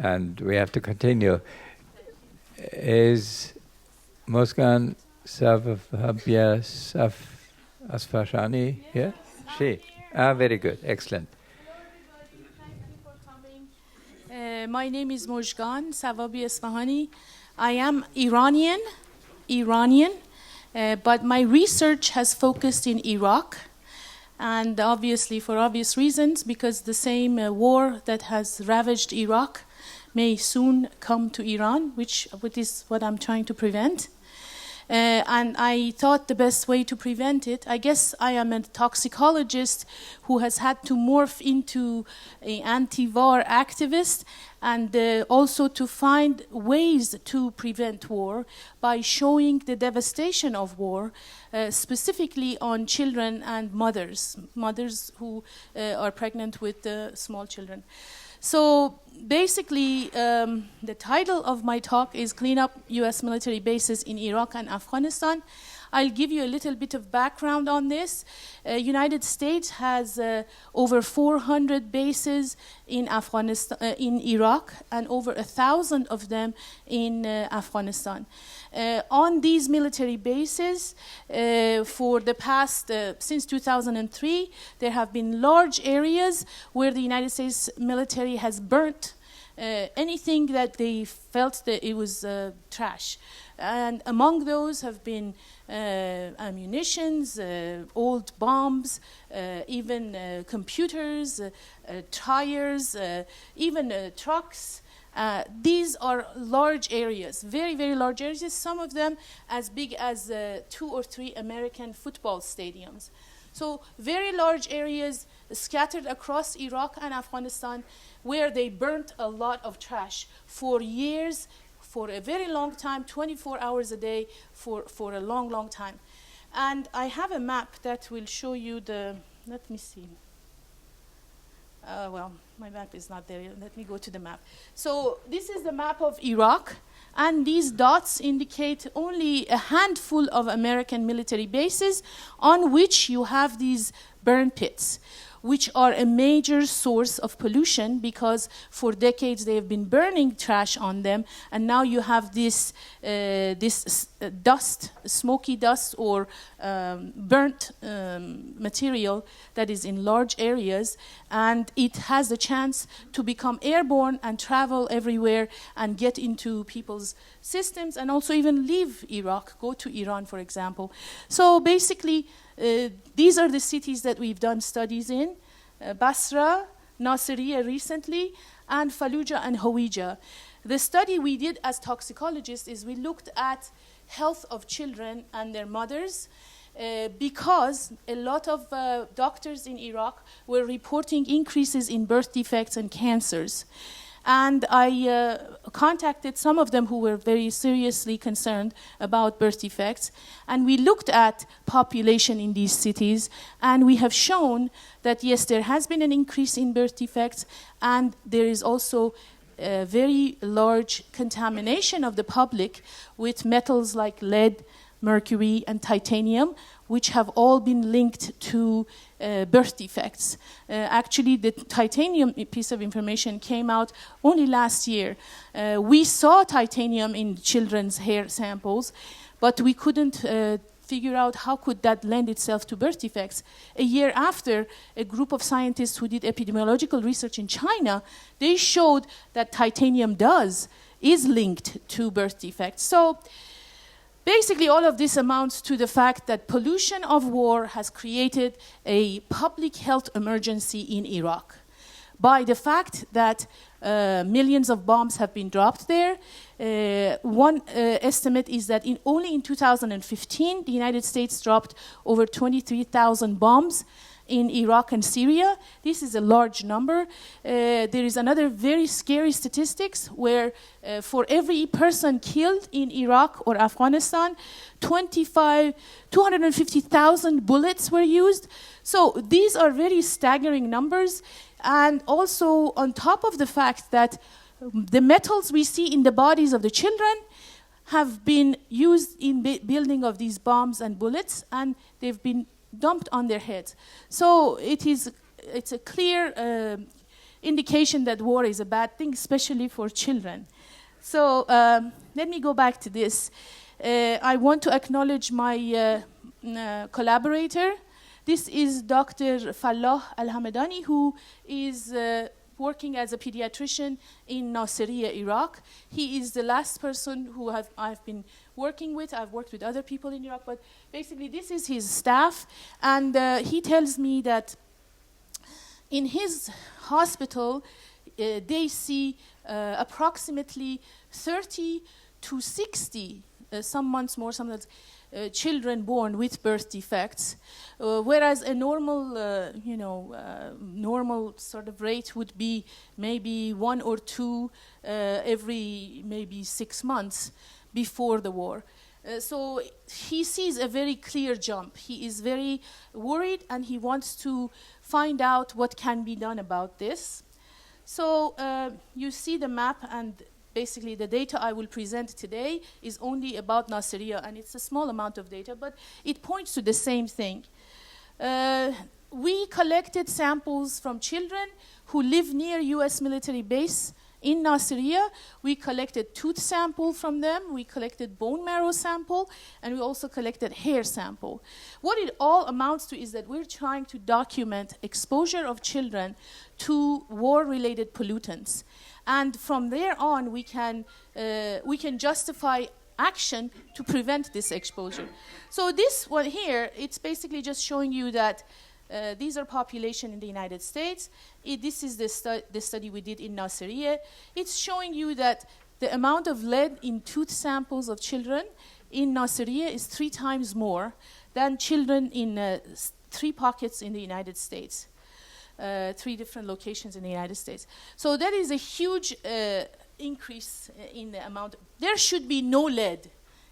and we have to continue. Is Mozhgan Savabieasfahani here? She. Very good. Excellent. My name is Mozhgan Savabieasfahani. I am Iranian, but my research has focused in Iraq, and obviously for obvious reasons, because the same war that has ravaged Iraq may soon come to Iran, which is what I'm trying to prevent. And I thought the best way to prevent it, I guess I am a toxicologist who has had to morph into an anti-war activist, and also to find ways to prevent war by showing the devastation of war, specifically on children and mothers who are pregnant with small children. So basically, the title of my talk is Clean Up U.S. Military Bases in Iraq and Afghanistan. I'll give you a little bit of background on this. United States has over 400 bases in Afghanistan, in Iraq, and over 1,000 of them in Afghanistan. On these military bases, for the past, since 2003, there have been large areas where the United States military has burnt anything that they felt that it was trash. And among those have been ammunitions, old bombs, even computers, tires, even trucks. These are large areas, very, very large areas, some of them as big as 2 or 3 American football stadiums. So very large areas scattered across Iraq and Afghanistan where they burnt a lot of trash for years, for a very long time, 24 hours a day, for a long, long time. And I have a map that will show you the, let me see. Well, my map is not there. Let me go to the map. So this is the map of Iraq, and these dots indicate only a handful of American military bases on which you have these burn pits, which are a major source of pollution because for decades they have been burning trash on them, and now you have this dust, smoky dust or burnt material that is in large areas, and it has a chance to become airborne and travel everywhere and get into people's systems and also even leave Iraq, go to Iran, for example. So basically, these are the cities that we've done studies in, Basra, Nasiriyah recently, and Fallujah and Hawija. The study we did as toxicologists is we looked at health of children and their mothers because a lot of doctors in Iraq were reporting increases in birth defects and cancers. And I contacted some of them who were very seriously concerned about birth defects. And we looked at population in these cities. And we have shown that, yes, there has been an increase in birth defects. And there is also a very large contamination of the public with metals like lead, mercury, and titanium, which have all been linked to birth defects. Actually, the titanium piece of information came out only last year. We saw titanium in children's hair samples, but we couldn't figure out how could that lend itself to birth defects. A year after, a group of scientists who did epidemiological research in China, they showed that titanium is linked to birth defects. So basically, all of this amounts to the fact that pollution of war has created a public health emergency in Iraq. By the fact that millions of bombs have been dropped there, one estimate is that only in 2015, the United States dropped over 23,000 bombs in Iraq and Syria. This is a large number. There is another very scary statistics where for every person killed in Iraq or Afghanistan, 250,000 bullets were used. So these are very staggering numbers. And also on top of the fact that the metals we see in the bodies of the children have been used in building of these bombs and bullets, and they've been dumped on their heads. So it's a clear indication that war is a bad thing, especially for children. So let me go back to this. I want to acknowledge my collaborator. This is Dr. Fallah Al-Hamedani, who is working as a pediatrician in Nasiriyah, Iraq. He is the last person who I've been working with. I've worked with other people in Iraq, but basically this is his staff. And he tells me that in his hospital, they see approximately 30 to 60, some months more, some months, children born with birth defects, whereas a normal, normal sort of rate would be maybe 1 or 2 every maybe 6 months before the war. So he sees a very clear jump. He is very worried, and he wants to find out what can be done about this. So you see the map, and basically the data I will present today is only about Nasiriyah, and it's a small amount of data, but it points to the same thing. We collected samples from children who live near US military base in Nasiriyah. We collected tooth sample from them, we collected bone marrow sample, and we also collected hair sample. What it all amounts to is that we're trying to document exposure of children to war-related pollutants. And from there on, we can justify action to prevent this exposure. So this one here, it's basically just showing you that these are population in the United States. This is the study we did in Nasiriyah. It's showing you that the amount of lead in tooth samples of children in Nasiriyah is 3 times more than children in 3 pockets in the United States. 3 different locations in the United States. So that is a huge increase in the amount. There should be no lead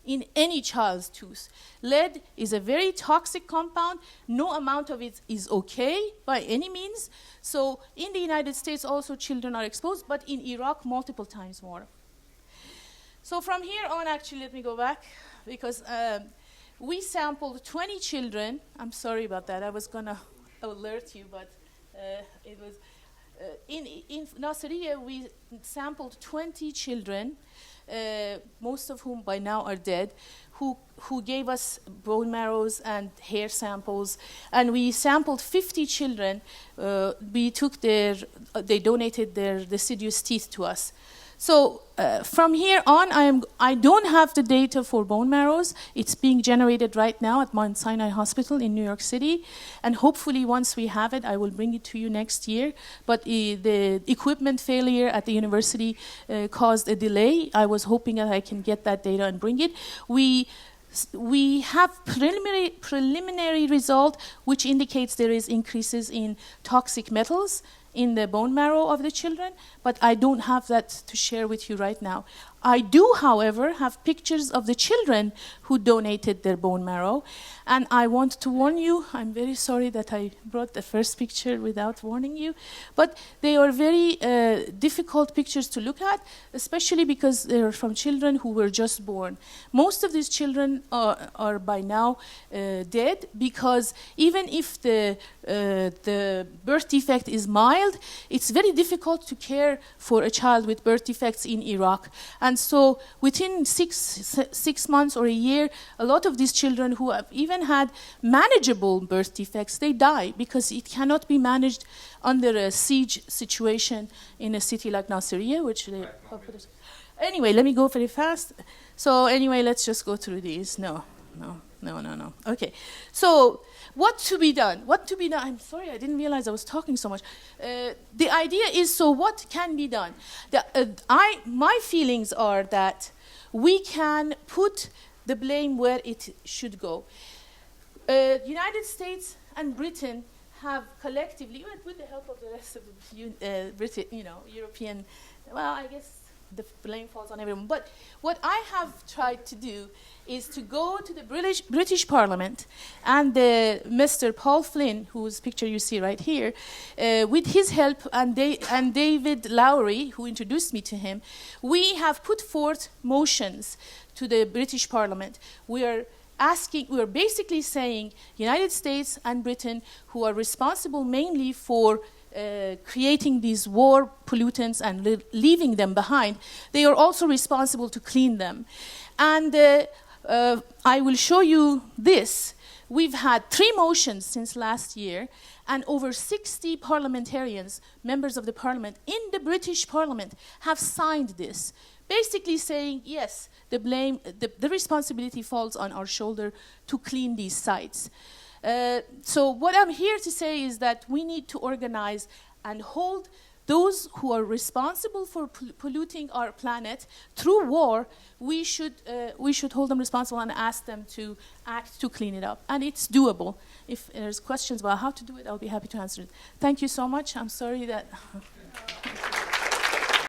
in any child's tooth. Lead is a very toxic compound. No amount of it is okay by any means. So in the United States also children are exposed, but in Iraq multiple times more. So from here on, actually, let me go back, because we sampled 20 children. I'm sorry about that. I was going to alert you, but it was in Nasiriyah, we sampled 20 children, most of whom by now are dead, who gave us bone marrows and hair samples, and we sampled 50 children. They donated their deciduous teeth to us. So from here on, I don't have the data for bone marrows. It's being generated right now at Mount Sinai Hospital in New York City. And hopefully once we have it, I will bring it to you next year. But the equipment failure at the university caused a delay. I was hoping that I can get that data and bring it. We have preliminary result, which indicates there is increases in toxic metals in the bone marrow of the children, but I don't have that to share with you right now. I do, however, have pictures of the children who donated their bone marrow, and I want to warn you, I'm very sorry that I brought the first picture without warning you, but they are very difficult pictures to look at, especially because they're from children who were just born. Most of these children are by now dead, because even if the birth defect is mild, it's very difficult to care for a child with birth defects in Iraq. And so within six months or a year, a lot of these children who have even had manageable birth defects, they die because it cannot be managed under a siege situation in a city like Nasiriyah, which they... Anyway, let me go very fast. So anyway, let's just go through these. No. Okay. So what to be done? I'm sorry, I didn't realize I was talking so much. The idea is, so what can be done? My feelings are that we can put the blame where it should go. United States and Britain have collectively, with the help of the rest of the European, well, I guess the blame falls on everyone. But what I have tried to do is to go to the British Parliament and Mr. Paul Flynn, whose picture you see right here, with his help and David Lowry, who introduced me to him, we have put forth motions to the British Parliament. We are basically saying United States and Britain, who are responsible mainly for creating these war pollutants and leaving them behind, they are also responsible to clean them. And I will show you this. We've had 3 motions since last year, and over 60 parliamentarians, members of the parliament in the British Parliament, have signed this, basically saying, yes, the responsibility falls on our shoulder to clean these sites. So what I'm here to say is that we need to organize and hold those who are responsible for polluting our planet through war. We should hold them responsible and ask them to act to clean it up. And it's doable. If there's questions about how to do it, I'll be happy to answer it. Thank you so much. I'm sorry that...